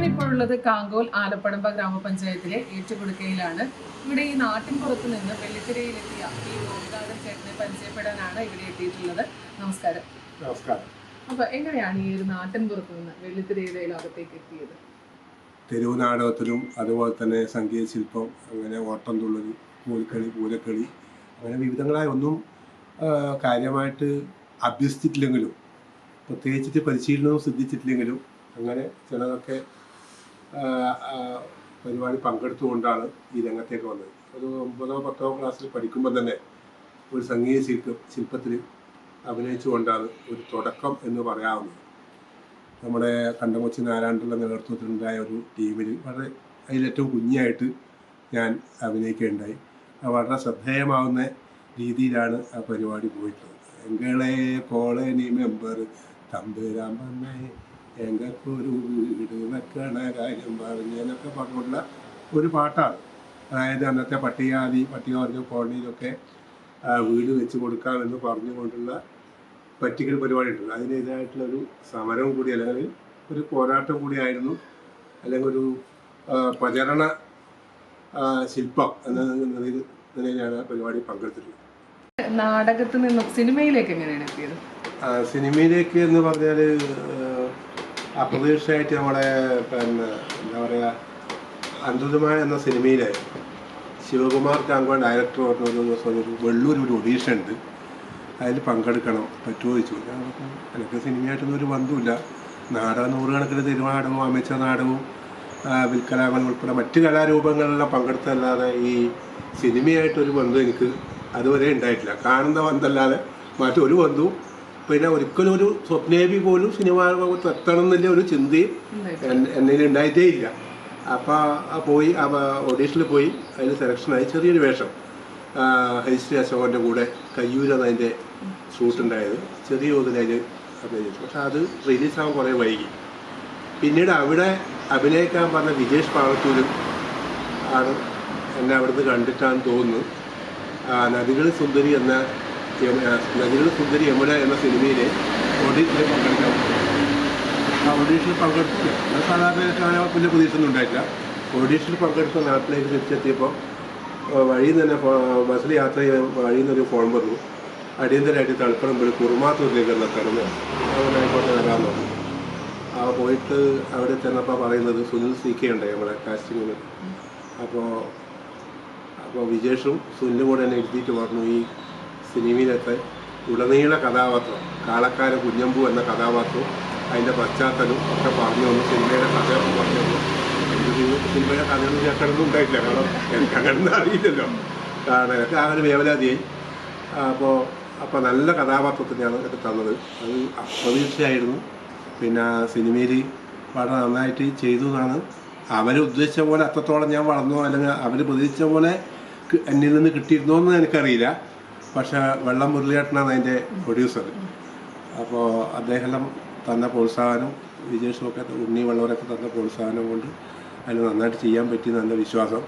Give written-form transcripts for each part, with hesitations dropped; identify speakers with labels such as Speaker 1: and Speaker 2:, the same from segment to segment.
Speaker 1: ഞാനിപ്പോൾ ഉള്ളത് കാങ്കോൽ ആലപ്പടമ്പ ഗ്രാമപഞ്ചായത്തിലെ ഏറ്റുകൊടുക്കയിലാണ്. ഇവിടെ ഈ നാട്ടിൻ പുറത്ത് നിന്ന് വെള്ളിത്തിരയിലെത്തിയ ഈ ഗോപിനാഥൻ ചേട്ടനെ പരിചയപ്പെടാനാണ് ഇവിടെ എത്തിയിട്ടുള്ളത്. നമസ്കാരം.
Speaker 2: നമസ്കാരം.
Speaker 1: അപ്പൊ എങ്ങനെയാണ് ഈ ഒരു നാട്ടിൻ പുറത്ത് നിന്ന് വെള്ളിത്തിരയുടെ ലോകത്തേക്ക് എത്തിയത്?
Speaker 2: തെരുവ് നാടകത്തിലും അതുപോലെ തന്നെ സംഗീത ശില്പം, അങ്ങനെ ഓട്ടം തുള്ളൽ, കോൽക്കളി, പൂരക്കളി, അങ്ങനെ വിവിധങ്ങളായ ഒന്നും കാര്യമായിട്ട് അഭ്യസിച്ചിട്ടില്ലെങ്കിലും പ്രത്യേകിച്ചിട്ട് പരിശീലനവും സിദ്ധിച്ചിട്ടില്ലെങ്കിലും അങ്ങനെ ചിലതൊക്കെ പരിപാടി പങ്കെടുത്തുകൊണ്ടാണ് ഈ രംഗത്തേക്ക് വന്നത്. ഒരു 9ാം 10ാം ക്ലാസ്സിൽ പഠിക്കുമ്പോൾ തന്നെ ഒരു സംഗീത ശില്പത്തിൽ അഭിനയിച്ചുകൊണ്ടാണ് ഒരു തുടക്കം എന്ന് പറയാവുന്നത്. നമ്മുടെ കണ്ടംകൊച്ചി നാരായണൻ്റെ നേതൃത്വത്തിലുണ്ടായ ഒരു ടീമിൽ വളരെ അതിലേറ്റവും കുഞ്ഞായിട്ട് ഞാൻ അഭിനയിക്കുകയുണ്ടായി. വളരെ ശ്രദ്ധേയമാവുന്ന രീതിയിലാണ് ആ പരിപാടി പോയിട്ടുള്ളത്. എങ്കളെ കോളനി മെമ്പർ തമ്പുരാൻ വന്നേ എങ്ങൾക്കൊരു വീട് വെക്കണ കാര്യം പറഞ്ഞൊക്കെ പറഞ്ഞുകൊണ്ടുള്ള ഒരു പാട്ടാണ്. അതായത് അന്നത്തെ പട്ടികവർഗ കോളനിയിലൊക്കെ വീട് വെച്ച് കൊടുക്കാമെന്ന് പറഞ്ഞുകൊണ്ടുള്ള പറ്റിക്കൽ പരിപാടി ഉണ്ട്. അതിനെതിരായിട്ടുള്ളൊരു സമരവും കൂടി, അല്ലെങ്കിൽ ഒരു പോരാട്ടം കൂടിയായിരുന്നു, അല്ലെങ്കിൽ ഒരു പ്രചരണ ശില്പം എന്ന നിലയിലാണ് പരിപാടി പങ്കെടുത്തിട്ടുള്ളത്.
Speaker 1: നാടകത്തിൽ നിന്നും സിനിമയിലേക്ക് എങ്ങനെയാണ് എത്തിയത്?
Speaker 2: സിനിമയിലേക്ക് എന്ന് പറഞ്ഞാൽ അപ്രതീക്ഷിതമായിട്ട് നമ്മളെ എന്താ പറയുക, അന്തർമായ എന്ന സിനിമയിലെ ശിവകുമാർ കാങ്കോൻ ഡയറക്ടർ പറഞ്ഞ ഒരു ദിവസം വെള്ളൂർ ഒരു ഒഡീഷൻ ഉണ്ട്, അതിൽ പങ്കെടുക്കണം പറ്റുമോ ചോദിച്ചു. എനിക്ക് സിനിമയായിട്ടൊന്നും ഒരു ബന്ധമില്ല. നാടകം നൂറുകണക്കിന് തിരുനാടകവും അമേച്ചർ നാടകവും വിൽക്കലാപനം ഉൾപ്പെടെ മറ്റ് കലാരൂപങ്ങളിലെല്ലാം പങ്കെടുത്തല്ലാതെ ഈ സിനിമയായിട്ടൊരു ബന്ധം എനിക്ക് അതുവരെ ഉണ്ടായിട്ടില്ല. കാണുന്ന ബന്ധമല്ലാതെ മറ്റൊരു ബന്ധവും, പിന്നെ ഒരിക്കലും ഒരു സ്വപ്നേബി പോലും സിനിമ എത്തണം എന്നുള്ള ഒരു ചിന്തയും എന്നിൽ ഉണ്ടായിട്ടേ ഇല്ല. അപ്പോൾ പോയി ഓഡീഷനിൽ പോയി, അതിൽ സെലക്ഷനായി. ചെറിയൊരു വേഷം ഹരിശ്രീ അശോകൻ്റെ കൂടെ കയ്യൂരാണ് അതിൻ്റെ ഷൂട്ടുണ്ടായത്. ചെറിയ തോതിൽ അതിൽ അഭിനയിച്ചു. പക്ഷെ അത് റിലീസാകാൻ കുറേ വൈകി. പിന്നീട് അവിടെ അഭിനയിക്കാൻ പറഞ്ഞ വിജേഷ് പാവത്തൂരും ആണ് എന്നെ അവിടുന്ന് കണ്ടിട്ടാണെന്ന് തോന്നുന്നു നദികൾ സുന്ദരി യമുന എന്ന സിനിമയിലെ ഓഡീഷനിൽ പങ്കെടുക്കാൻ. ആ ഓഡീഷനിൽ പങ്കെടുത്തില്ല. സാധാരണ വലിയ പ്രതീക്ഷയൊന്നും ഉണ്ടായിട്ടില്ല. ഓഡീഷനിൽ പങ്കെടുത്ത നാട്ടിലേക്ക് തിരിച്ചെത്തിയപ്പോൾ വഴിയിൽ നിന്ന് തന്നെ ബസ്സിൽ യാത്ര ചെയ്യാൻ വഴിയിൽ നിന്നൊരു ഫോൺ വന്നു. അടിയന്തരമായിട്ട് തളിപ്പറമ്പിൽ കുറുമാത്തൂരിലേക്ക് എന്നെത്തണം. അങ്ങനെ ആയിക്കോട്ടെ വരാമെന്ന് പറഞ്ഞു. പോയിട്ട് അവിടെ ചെന്നപ്പോൾ പറയുന്നത് സുനിൽ CK ഉണ്ടായി നമ്മുടെ കാസ്റ്റിങ്ങിന്. അപ്പോൾ വിജേഷും സുനിലും കൂടെ എന്നെ എഴുതിയിട്ട് പറഞ്ഞു, ഈ സിനിമയിലത്തെ ഉടനീള കഥാപാത്രം കാളക്കാരൻ കുഞ്ഞമ്പു എന്ന കഥാപാത്രവും അതിൻ്റെ പശ്ചാത്തലവും ഒക്കെ പറഞ്ഞു തന്നു. സിനിമയുടെ കഥ പറഞ്ഞു തന്നു. സിനിമയുടെ കഥയൊന്നും ഞങ്ങൾക്കൊന്നും ഉണ്ടായിട്ടില്ല, കാരണം എനിക്ക് അങ്ങനെയൊന്നും അറിയില്ലല്ലോ. കാരണം എനിക്ക് ആ ഒരു വേവലാതിയായി. അപ്പോൾ നല്ല കഥാപാത്രത്തിനെയാണ് എനിക്ക് തന്നത്. അത് അപ്രതീക്ഷയായിരുന്നു. പിന്നെ സിനിമയിൽ വളരെ നന്നായിട്ട് ചെയ്തു എന്നാണ് അവർ ഉദ്ദേശിച്ച പോലെ. അത്രത്തോളം ഞാൻ വളർന്നോ അല്ലെങ്കിൽ അവർ പ്രതീക്ഷിച്ച പോലെ എന്നിൽ നിന്ന് കിട്ടിയിരുന്നോ എന്ന് എനിക്കറിയില്ല. പക്ഷേ വെള്ളം മുരളിയേട്ടനാണ് അതിൻ്റെ പ്രൊഡ്യൂസർ. അപ്പോൾ അദ്ദേഹം തന്ന പ്രോത്സാഹനം, വിജേഷും ഒക്കെ ഉണ്ണി വെള്ളവരൊക്കെ തന്ന പ്രോത്സാഹനം കൊണ്ട് അതിന് നന്നായിട്ട് ചെയ്യാൻ പറ്റി നല്ല വിശ്വാസം.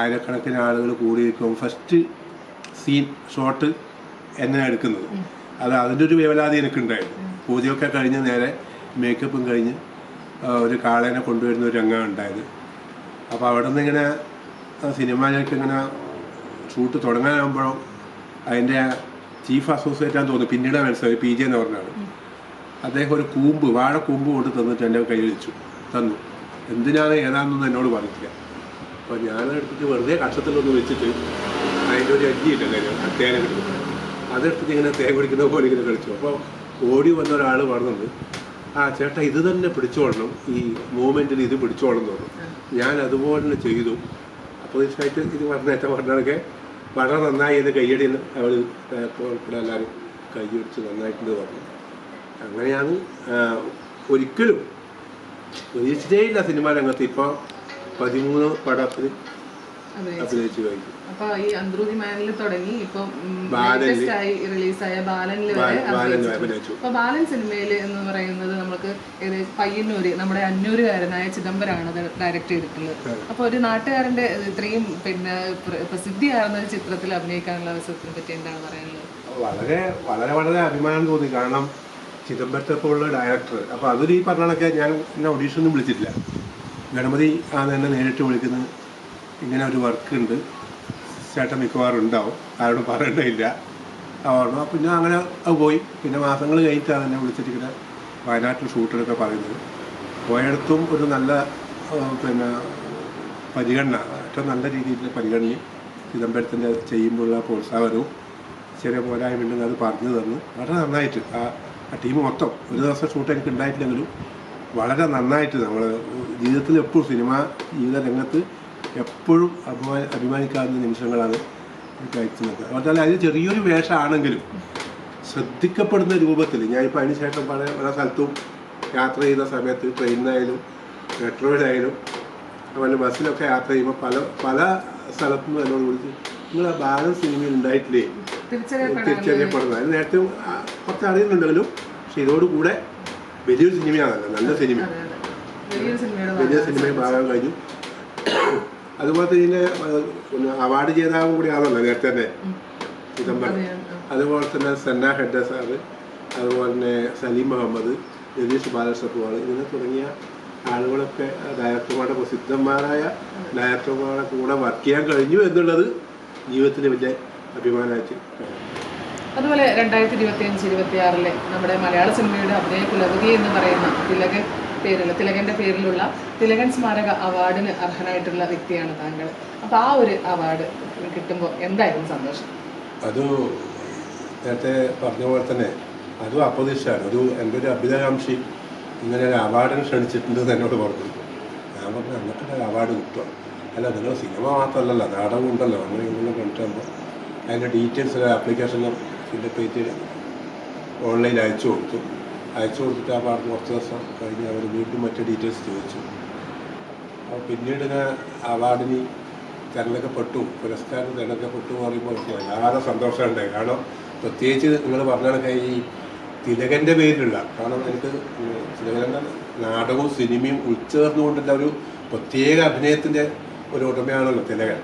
Speaker 2: ആയിരക്കണക്കിന് ആളുകൾ കൂടിയിരിക്കും. ഫസ്റ്റ് സീൻ ഷോട്ട് എന്നെ എടുക്കുന്നത്. അതിൻ്റെ ഒരു വേവലാതി എനിക്കുണ്ടായിരുന്നു. പൂജയൊക്കെ കഴിഞ്ഞ് നേരെ മേക്കപ്പും കഴിഞ്ഞ് ഒരു കാളേനെ കൊണ്ടുവരുന്ന ഒരു രംഗം ഉണ്ടായത്. അപ്പോൾ അവിടെ നിന്ന് ഇങ്ങനെ സിനിമയിലേക്ക് ഇങ്ങനെ ഷൂട്ട് തുടങ്ങാനാകുമ്പോഴും അതിൻ്റെ ചീഫ് അസോസിയേറ്റ് ആണെന്ന് തോന്നുന്നു, പിന്നീട് മനസ്സിലായി PJ എന്ന് പറഞ്ഞാണ്. അദ്ദേഹം ഒരു വാഴക്കൂമ്പ് കൊണ്ട് തന്നിട്ട് എൻ്റെ കയ്യിൽ വെച്ചു തന്നു. എന്തിനാണ് ഏതാണെന്നൊന്നും എന്നോട് പറഞ്ഞിട്ടില്ല. അപ്പോൾ ഞാനെടുത്തിട്ട് വെറുതെ കക്ഷത്തിലൊന്ന് വെച്ചിട്ട് അതിൻ്റെ ഒരു അരിയില്ലല്ലോ തേന കിട്ടും, അതെടുത്തിട്ട് ഇങ്ങനെ തേൻ കുടിക്കുന്ന പോലെ ഇങ്ങനെ കളിച്ചു. അപ്പോൾ ഓടി വന്ന ഒരാൾ പറഞ്ഞത്, ചേട്ടാ ഇത് തന്നെ പിടിച്ചോളണം, ഈ മൂവ്മെൻറ്റിൽ ഇത് പിടിച്ചോളണം എന്ന് പറഞ്ഞു. ഞാൻ അതുപോലെ ചെയ്തു. അപ്പോൾ തീർച്ചയായിട്ട് ഇത് പറഞ്ഞൊക്കെ വളരെ നന്നായി എന്ന് കയ്യടിയിൽ അവർ എല്ലാവരും കൈയടിച്ച് നന്നായിട്ടുണ്ട് പറഞ്ഞു. അങ്ങനെയാണ് ഒരിക്കലും പ്രതീക്ഷിച്ചേ ഇല്ല സിനിമാ രംഗത്ത്. ഇപ്പോൾ 13 പടത്തിൽ അഭിനയിച്ചു കഴിഞ്ഞു.
Speaker 1: അപ്പൊ ഈ അന്ത്രൂതി മാനിൽ തുടങ്ങി ഇപ്പൊ റിലീസായ ബാലനിൽ വരെ അഭിനയിച്ചു. അപ്പൊ ബാലൻ സിനിമയിൽ എന്ന് പറയുന്നത് നമുക്ക് പയ്യന്നൂര് നമ്മുടെ അന്നൂരുകാരനായ ചിദംബരമാണ് അത് ഡയറക്ട് ചെയ്തിട്ടുള്ളത്. അപ്പൊ ഒരു നാട്ടുകാരന്റെ ഇത്രയും പ്രസിദ്ധിയാർന്ന ഒരു ചിത്രത്തിൽ അഭിനയിക്കാനുള്ള അവസരത്തിനെ പറ്റി എന്താണ് പറയാനുള്ളത്?
Speaker 2: വളരെ വളരെ വളരെ അഭിമാനം തോന്നി. കാരണം ചിദംബരത്തെ പോലുള്ള ഡയറക്ടർ, അപ്പോൾ അതൊരു ഈ പറഞ്ഞ കണക്കെ ഞാൻ എന്നെ ഓഡീഷനൊന്നും വിളിച്ചിട്ടില്ല. ഗണപതി എന്നെ നേരിട്ട് വിളിക്കുന്നത്, ഇങ്ങനെ ഒരു വർക്ക് ഉണ്ട്, ചേട്ടൻ മിക്കവാറും ഉണ്ടാവും, ആരോടും പറയേണ്ടതില്ല പറഞ്ഞു. പിന്നെ അങ്ങനെ അത് പോയി. പിന്നെ മാസങ്ങൾ കഴിഞ്ഞിട്ടാണ് എന്നെ വിളിച്ചിട്ട് ഇങ്ങനെ വയനാട്ടിൽ ഷൂട്ടിലൊക്കെ പറയുന്നത്. പോയടത്തും ഒരു നല്ല പിന്നെ പരിഗണന, ഏറ്റവും നല്ല രീതിയിലുള്ള പരിഗണനയും ചിദംബരത്തിൻ്റെ ചെയ്യുമ്പോഴുള്ള പ്രോത്സാഹനവും ചെറിയ പോരായ്മയുണ്ടെങ്കിൽ അത് പറഞ്ഞു തന്നു. വളരെ നന്നായിട്ട് ആ ടീം മൊത്തം, ഒരു ദിവസം ഷൂട്ട് എനിക്ക് ഉണ്ടായിട്ടില്ലെങ്കിലും വളരെ നന്നായിട്ട് നമ്മൾ ജീവിതത്തിൽ എപ്പോഴും ജീവിത രംഗത്ത് എപ്പോഴും അഭിമാനിക്കാവുന്ന നിമിഷങ്ങളാണ് എനിക്ക് അയക്കുന്നത്. അതുപോലെ അതിന് ചെറിയൊരു വേഷമാണെങ്കിലും ശ്രദ്ധിക്കപ്പെടുന്ന രൂപത്തിൽ ഞാനിപ്പോൾ അതിന് ശേഷം പല സ്ഥലത്തും യാത്ര ചെയ്യുന്ന സമയത്ത് ട്രെയിനിലായാലും മെട്രോയിലായാലും അതുപോലെ ബസ്സിലൊക്കെ യാത്ര ചെയ്യുമ്പോൾ പല സ്ഥലത്തും എന്നോട് വിളിച്ച് നിങ്ങൾ ആ ബാലൻ സിനിമയിൽ ഉണ്ടായിട്ടില്ലേ തിരിച്ചറിയപ്പെടുന്നത്. അതിന് നേരത്തെ കുറച്ച് അറിയുന്നുണ്ടെങ്കിലും പക്ഷെ ഇതോടുകൂടെ വലിയൊരു സിനിമയാണല്ലോ, നല്ല സിനിമ, വലിയ സിനിമയിൽ ഭാഗം കഴിഞ്ഞു. അതുപോലെ ഇതിൻ്റെ അവാർഡ് ജേതാവും കൂടി ആണല്ലോ നേരത്തെ തന്നെ ചിദംബരം. അതുപോലെ തന്നെ സന്ന ഹെഡ്ഡ സാറ്, അതുപോലെ തന്നെ സലീം മുഹമ്മദ്, രതീഷ് ബാലകൃഷ്ണ, ഇങ്ങനെ തുടങ്ങിയ ആളുകളൊക്കെ ഡയറക്ടർമാരുടെ പ്രസിദ്ധന്മാരായ ഡയറക്ടർമാരുടെ കൂടെ വർക്ക് ചെയ്യാൻ കഴിഞ്ഞു എന്നുള്ളത് ജീവിതത്തിൽ വലിയ അഭിമാനമായിട്ട്.
Speaker 1: അതുപോലെ 2025-26 നമ്മുടെ മലയാള സിനിമയുടെ അഭിനയ കുലപതി എന്ന് പറയുന്ന തിലകൻ്റെ പേരിലുള്ള തിലകൻ സ്മാരക അവാർഡിന് അർഹനായിട്ടുള്ള വ്യക്തിയാണ് താങ്കൾ. അപ്പോൾ ആ ഒരു അവാർഡ് കിട്ടുമ്പോൾ എന്തായിരുന്നു സന്തോഷം?
Speaker 2: അത് നേരത്തെ പറഞ്ഞ പോലെ തന്നെ അതും അപ്രതീക്ഷിതമാണ്. എൻ്റെ ഒരു അഭ്യുതകാംക്ഷി ഇങ്ങനെ ഒരു അവാർഡിന് ക്ഷണിച്ചിട്ടുണ്ട് എന്നോട് പറഞ്ഞു. ഞാൻ പറഞ്ഞു നമുക്കൊരു അവാർഡ് കിട്ടുക, അല്ല നിങ്ങൾ സിനിമ മാത്രമല്ലല്ലോ നാടകം ഉണ്ടല്ലോ, നമ്മൾ ഇങ്ങനെ കണ്ടിട്ടുമ്പോൾ അതിൻ്റെ ഡീറ്റെയിൽസ് ആപ്ലിക്കേഷനും ഫില്ലപ്പ് ചെയ്ത് ഓൺലൈനിൽ അയച്ചു കൊടുത്തിട്ട് ആ പാട്ട് കുറച്ച് ദിവസം കഴിഞ്ഞ് അവർ വീണ്ടും മറ്റു ഡീറ്റെയിൽസ് ചോദിച്ചു. അപ്പോൾ പിന്നീട് ഞാൻ അവാർഡിന് തിരഞ്ഞെടുക്കപ്പെട്ടു, പുരസ്കാരം തിരഞ്ഞെടുക്കപ്പെട്ടു എന്ന് പറയുമ്പോൾ എനിക്ക് വല്ലാതെ സന്തോഷമുണ്ടായി. കാരണം പ്രത്യേകിച്ച് നിങ്ങൾ പറഞ്ഞ ഈ തിലകൻ്റെ പേരിലുള്ള, കാരണം എനിക്ക് തിലകൻ്റെ നാടകവും സിനിമയും ഉൾച്ചേർന്നുകൊണ്ടുള്ള ഒരു പ്രത്യേക അഭിനയത്തിൻ്റെ ഒരു ഉടമയാണല്ലോ തിലകൻ.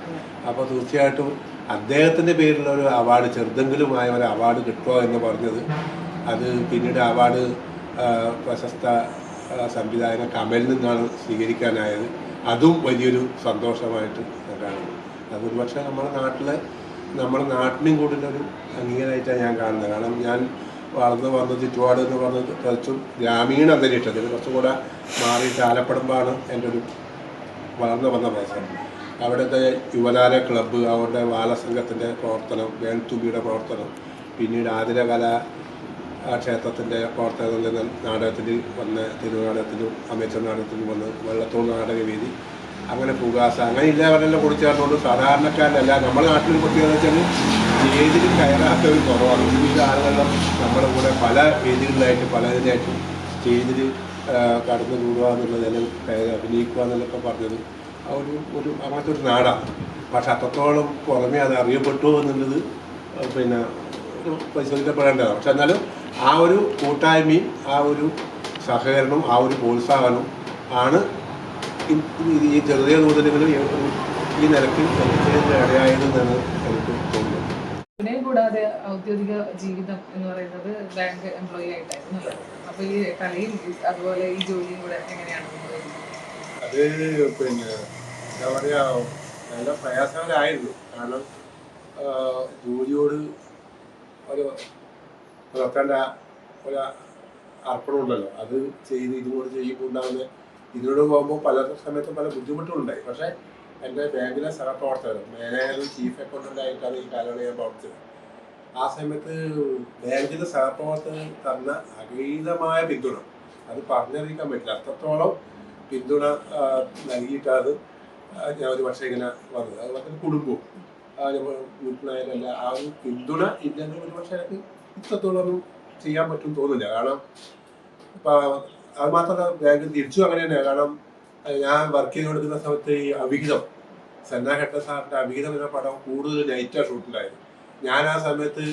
Speaker 2: അപ്പോൾ തീർച്ചയായിട്ടും അദ്ദേഹത്തിൻ്റെ പേരിലുള്ള ഒരു അവാർഡ്, ചെറുതെങ്കിലുമായ ഒരു അവാർഡ് കിട്ടുക എന്ന് പറഞ്ഞത്, അത് പിന്നീട് അവാർഡ് പ്രശസ്ത സംവിധായകൻ കമലിൽ നിന്നാണ് സ്വീകരിക്കാനായത്. അതും വലിയൊരു സന്തോഷമായിട്ട് കാണുന്നു. അതൊരു പക്ഷേ നമ്മുടെ നാട്ടിനും കൂടി ഒരു അംഗീകാരമായിട്ടാണ് ഞാൻ കാണുന്നത്. കാരണം ഞാൻ വളർന്നു വന്ന ചുറ്റുപാട് എന്ന് പറഞ്ഞത് കുറച്ചും ഗ്രാമീണ അന്തരീക്ഷത്തിൽ കുറച്ചും കൂടെ മാറിയിട്ട് ആലപ്പുഴമ്പാണ് എൻ്റെ ഒരു വളർന്നു വന്ന പ്രദേശം. അവിടുത്തെ യുവതാര ക്ലബ്ബ്, അവരുടെ ബാലസംഘത്തിൻ്റെ പ്രവർത്തനം, വേൺതുമ്പിയുടെ പ്രവർത്തനം, പിന്നീട് ആതിരകല ക്ഷേത്രത്തിൻ്റെ പ്രവർത്തനത്തിൽ നാടകത്തിൽ വന്ന് തിരുനാടകത്തിലും അമേച്ചർ നാടകത്തിലും വന്ന് വെള്ളത്തോൾ നാടകവേദി, അങ്ങനെ പുകാസ, അങ്ങനെ ഇല്ലാവരെല്ലാം കൂടി ചേർന്നുകൊണ്ട് സാധാരണക്കാരനല്ല നമ്മുടെ നാട്ടിൽ പ്രത്യേകത വെച്ചാൽ സ്റ്റേജിൽ കയറാത്തവർ കുറവാണ്. ഈ ആളുകളെല്ലാം നമ്മുടെ കൂടെ പല വേദികളിലായിട്ട് പലതിനായിട്ട് സ്റ്റേജിൽ കടന്നു കൂടുക എന്നുള്ളതെല്ലാം അഭിനയിക്കുക എന്നുള്ളതൊക്കെ പറഞ്ഞത് ആ ഒരു അങ്ങനത്തെ ഒരു നാടാണ്. പക്ഷെ അത്രത്തോളം പുറമേ അത് അറിയപ്പെട്ടു എന്നുള്ളത് പിന്നെ പരിശോധിക്കപ്പെടേണ്ടതാണ്. പക്ഷെ എന്നാലും ആ ഒരു കൂട്ടായ്മയും ആ ഒരു സഹകരണവും ആ ഒരു പ്രോത്സാഹനവും ആണ് ഈ ചെറിയ തോതിലെങ്കിലും ഈ നിലയ്ക്ക് ഇടയായതെന്നാണ് എനിക്ക് തോന്നുന്നത്.
Speaker 1: ഇതിനെ കൂടാതെ ഔദ്യോഗിക ജീവിതം എന്ന് പറയുന്നത് ബാങ്ക് എംപ്ലോയി ആയിട്ടായിരുന്നു. അപ്പോൾ ഈ കളിയും അതുപോലെ ഈ ജോലിയും കൂടെ എങ്ങനെയാണ്?
Speaker 2: അത് പിന്നെ എന്താ പറയുക, നല്ല പ്രയാസകരമായിരുന്നു. കാരണം ജോലിയോട് ഒരു പുലർത്തേണ്ട ഒരു അർപ്പണമുണ്ടല്ലോ, അത് ഇതുകൊണ്ട് ചെയ്യുമ്പോൾ ഉണ്ടാകുന്ന ഇതിനോട് പോകുമ്പോൾ പല സമയത്തും പല ബുദ്ധിമുട്ടുകളുണ്ടായി. പക്ഷേ എൻ്റെ ബാങ്കിലെ സഹപ്രവർത്തകരും മാനേജറും ചീഫ് അക്കൗണ്ടൻ്റായിട്ടാണ് ഈ കാലയളവ് ഞാൻ പ്രവർത്തിച്ചത്. ആ സമയത്ത് ബാങ്കിലെ സഹപ്രവർത്തകർ തന്ന അഗീതമായ പിന്തുണ അത് പറഞ്ഞറിയിക്കാൻ പറ്റില്ല. അത്രത്തോളം പിന്തുണ നൽകിയിട്ടാണ് ഞാൻ ഒരു പക്ഷേ ഇങ്ങനെ വന്നത്. അതുപോലെ കുടുംബവും വീട്ടിലായാലല്ല ആ ഒരു പിന്തുണ ഇല്ലെങ്കിൽ ഒരു പക്ഷേ എനിക്ക് ഇത്രത്തോളം ചെയ്യാൻ പറ്റും തോന്നില്ല. കാരണം അത് മാത്രമല്ല ബാങ്കിൽ തിരിച്ചു അങ്ങനെ തന്നെയാണ്. കാരണം ഞാൻ വർക്ക് ചെയ്ത് കൊടുക്കുന്ന സമയത്ത് ഈ അവിഹിതം, സന്ന ഹെഡ്ഡ സാറിൻ്റെ അവിഹിതം എന്ന പടം കൂടുതൽ നൈറ്റാണ് ഷൂട്ടിലായത്. ഞാൻ ആ സമയത്ത്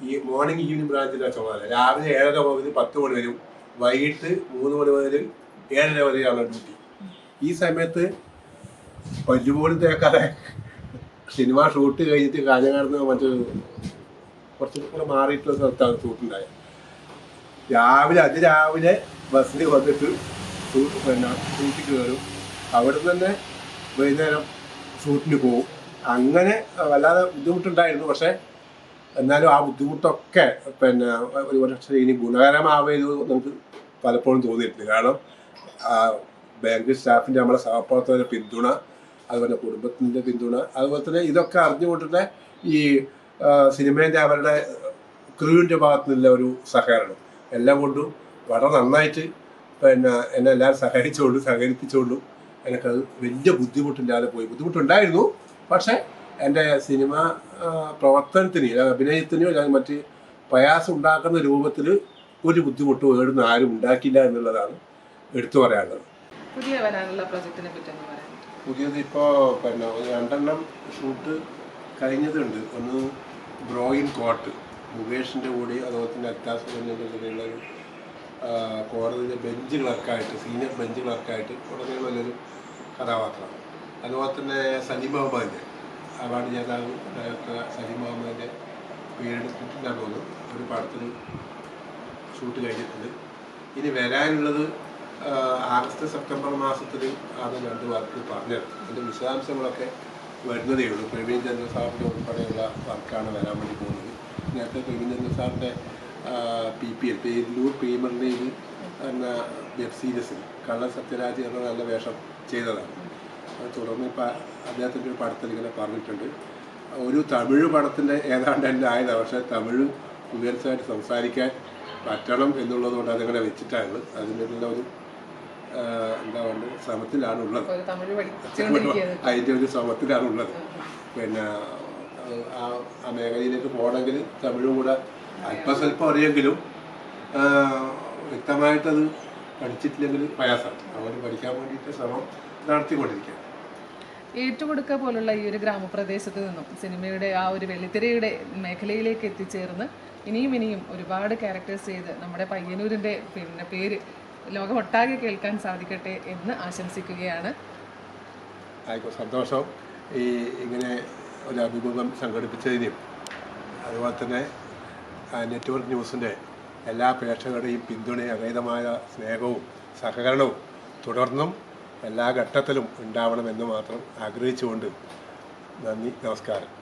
Speaker 2: ഈ മോർണിംഗ് ഈവനിങ് ബ്രാഞ്ചിലാണ് ചുമതല. രാവിലെ 7:30 മുതൽ 10 മണി വരെയും വൈകിട്ട് 3 മണി മുതൽ 7:30 വരെയാണ് ഡ്യൂട്ടി. ഈ സമയത്ത് പല്ലുപോലും തേക്കാതെ സിനിമ ഷൂട്ട് കഴിഞ്ഞിട്ട് കാഞ്ഞങ്ങാടുന്ന് മറ്റൊരു കുറച്ചും കൂടെ മാറിയിട്ടുള്ള സ്ഥലത്താണ് ഷൂട്ടുണ്ടായത്. അതിരാവിലെ ബസ്സിൽ വന്നിട്ട് ഷൂട്ടിൽ കയറും. അവിടെ തന്നെ വൈകുന്നേരം ഷൂട്ടിന് പോകും. അങ്ങനെ വല്ലാതെ ബുദ്ധിമുട്ടുണ്ടായിരുന്നു. പക്ഷേ എന്നാലും ആ ബുദ്ധിമുട്ടൊക്കെ ഒരു പക്ഷേ ഇനി ഗുണകരമാവുമെന്ന് നമുക്ക് പലപ്പോഴും തോന്നിയിട്ടുണ്ട്. കാരണം ബാങ്ക് സ്റ്റാഫിൻ്റെ നമ്മളെ സഹപ്രവർത്തകരുടെ പിന്തുണ, അതുപോലെ കുടുംബത്തിൻ്റെ പിന്തുണ, അതുപോലെ തന്നെ ഇതൊക്കെ അറിഞ്ഞുകൊണ്ടിട്ട് ഈ സിനിമേൻ്റെ അവരുടെ ക്രൂവിൻ്റെ ഭാഗത്തു നിന്നുള്ള ഒരു സഹകരണം എല്ലാം കൊണ്ടും വളരെ നന്നായിട്ട് എന്നെ എല്ലാവരും സഹകരിപ്പിച്ചുകൊണ്ടും എനിക്കത് വലിയ ബുദ്ധിമുട്ടില്ലാതെ പോയി. ബുദ്ധിമുട്ടുണ്ടായിരുന്നു, പക്ഷേ എൻ്റെ സിനിമ പ്രവർത്തനത്തിന്, അഭിനയത്തിനോ അല്ലെങ്കിൽ മറ്റ് പ്രയാസം ഉണ്ടാക്കുന്ന രൂപത്തിൽ ഒരു ബുദ്ധിമുട്ടും ഏടുന്ന ആരും ഉണ്ടാക്കില്ല എന്നുള്ളതാണ് എടുത്തു പറയാനുള്ളത്. പുതിയത് ഇപ്പോൾ 2 ഷൂട്ട് കഴിഞ്ഞതുണ്ട്. ഒന്ന് ബ്രോയിൻ കോർട്ട്, മുകേഷിൻ്റെ കൂടി, അതുപോലെ തന്നെ അറ്റാസുള്ളൊരു കോടതിയിലെ ബെഞ്ച് ക്ലർക്കായിട്ട്, സീനിയർ ബെഞ്ച് ക്ലർക്കായിട്ട് ഉടനെയുള്ളൊരു കഥാപാത്രം. അതുപോലെ തന്നെ സലീം അഹമ്മദിൻ്റെ അവാർഡ് ജേതാവ് ഡയറക്ടർ സലീം അഹമ്മദിൻ്റെ പേരെടുത്തിട്ടുണ്ടെന്ന് തോന്നുന്നു ഒരു പടത്തിൽ ഷൂട്ട് കഴിഞ്ഞിട്ടുണ്ട്. ഇനി വരാനുള്ളത് ആഗസ്റ്റ് സെപ്റ്റംബർ മാസത്തിൽ ആണ് 2 വർക്ക് പറഞ്ഞത്. അതിൻ്റെ വിശദാംശങ്ങളൊക്കെ വരുന്നതേ ഉള്ളൂ. പ്രവീൺ ചന്ദ്ര സാറിൻ്റെ ഉൾപ്പെടെയുള്ള വർക്കാണ് വരാൻ വേണ്ടി പോകുന്നത്. നേരത്തെ പ്രവീൺ ചന്ദ്ര സാറിൻ്റെ PPL പേരിലൂർ പ്രീമിയർ ലീഗ് എന്ന വെബ് സീരീസിൽ കള്ളൻ സത്യരാജ് എന്ന നല്ല വേഷം ചെയ്തതാണ്. തുടർന്ന് ഇപ്പോൾ അദ്ദേഹത്തിൻ്റെ ഒരു പടത്തിൽ ഇങ്ങനെ പറഞ്ഞിട്ടുണ്ട്. ഒരു തമിഴ് പടത്തിൻ്റെ ഏതാണ്ട് എൻ്റെ ആയതാണ്. പക്ഷേ തമിഴ് ഫ്ലുവൻസായിട്ട് സംസാരിക്കാൻ പറ്റണം എന്നുള്ളതുകൊണ്ട് അതിങ്ങനെ വെച്ചിട്ടാണ്. അതിനുള്ള ഒരു എന്താ പറയുക ശ്രമത്തിലാണുള്ളത്. അതിൻ്റെ ഒരു ശ്രമത്തിലാണുള്ളത്. ആ മേഖലയിലേക്ക് പോകണമെങ്കിൽ തമിഴും കൂടെ അല്പസ്വല്പം അറിയെങ്കിലും വ്യക്തമായിട്ടത് പഠിച്ചിട്ടില്ലെങ്കിൽ പ്രയാസമാണ്. അതുകൊണ്ട് പഠിക്കാൻ വേണ്ടിയിട്ട് ശ്രമം നടത്തിക്കൊണ്ടിരിക്കുകയാണ്.
Speaker 1: ഏറ്റുകൊടുക്ക പോലുള്ള ഈ ഒരു ഗ്രാമപ്രദേശത്ത് നിന്നും സിനിമയുടെ ആ ഒരു വെള്ളിത്തിരയുടെ മേഖലയിലേക്ക് എത്തിച്ചേർന്ന് ഇനിയും ഒരുപാട് ക്യാരക്ടേഴ്സ് ചെയ്ത് നമ്മുടെ പയ്യന്നൂരിൻ്റെ പേര് ലോകമൊട്ടാകെ കേൾക്കാൻ സാധിക്കട്ടെ എന്ന് ആശംസിക്കുകയാണ്.
Speaker 2: സന്തോഷം ഇങ്ങനെ ഒരു അഭിമുഖം സംഘടിപ്പിച്ചതിനും അതുപോലെ തന്നെ നെറ്റ്വർക്ക് ന്യൂസിൻ്റെ എല്ലാ പ്രേക്ഷകരുടെയും പിന്തുണയും അഗൈതമായ സ്നേഹവും സഹകരണവും തുടർന്നും എല്ലാ ഘട്ടത്തിലും ഉണ്ടാവണമെന്ന് മാത്രം ആഗ്രഹിച്ചുകൊണ്ട് നന്ദി, നമസ്കാരം.